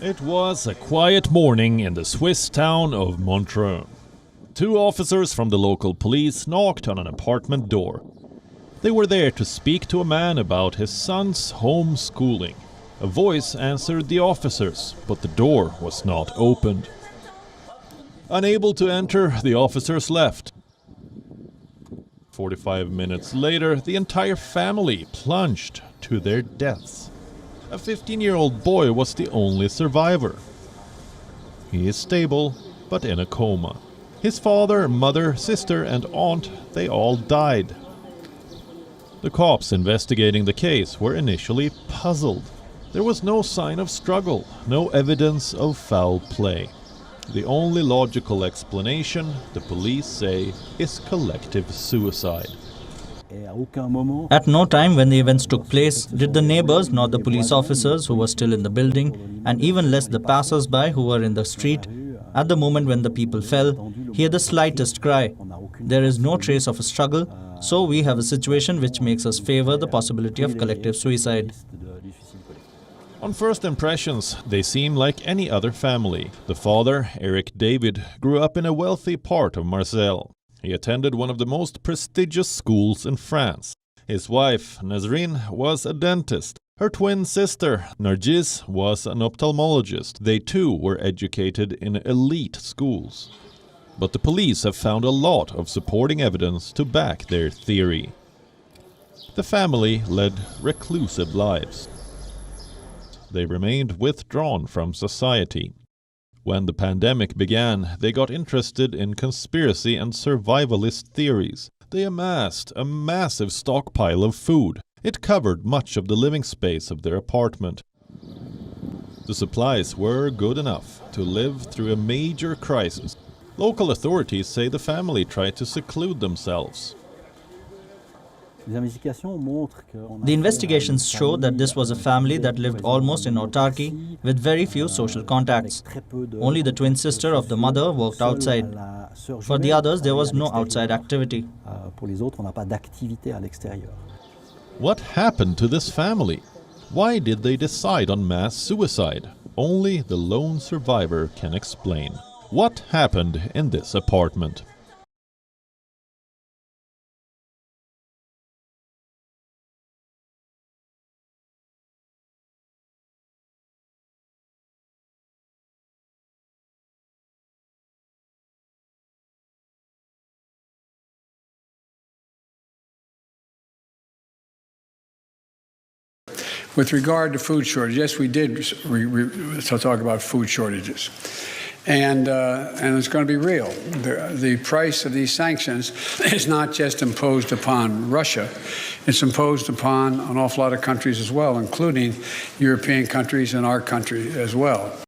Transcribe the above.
It was a quiet morning in the Swiss town of Montreux. Two officers from the local police knocked on an apartment door. They were there to speak to a man about his son's homeschooling. A voice answered the officers, but the door was not opened. Unable to enter, the officers left. 45 minutes later, the entire family plunged to their deaths. A 15-year-old boy was the only survivor. He is stable, but in a coma. His father, mother, sister, and aunt, they all died. The cops investigating the case were initially puzzled. There was no sign of struggle, no evidence of foul play. The only logical explanation, the police say, is collective suicide. At no time when the events took place did the neighbors nor the police officers who were still in the building, and even less the passers-by who were in the street, at the moment when the people fell, hear the slightest cry. There is no trace of a struggle, so we have a situation which makes us favor the possibility of collective suicide. On first impressions, they seem like any other family. The father, Eric David, grew up in a wealthy part of Marseille. He attended one of the most prestigious schools in France. His wife, Nazrine, was a dentist. Her twin sister, Nargis, was an ophthalmologist. They too were educated in elite schools. But the police have found a lot of supporting evidence to back their theory. The family led reclusive lives. They remained withdrawn from society. When the pandemic began, they got interested in conspiracy and survivalist theories. They amassed a massive stockpile of food. It covered much of the living space of their apartment. The supplies were good enough to live through a major crisis. Local authorities say the family tried to seclude themselves. The investigations show that this was a family that lived almost in autarky with very few social contacts. Only the twin sister of the mother worked outside. For the others, there was no outside activity. What happened to this family? Why did they decide on mass suicide? Only the lone survivor can explain. What happened in this apartment? With regard to food shortages, yes, we did talk about food shortages. And it's going to be real. The price of these sanctions is not just imposed upon Russia. It's imposed upon an awful lot of countries as well, including European countries and our country as well.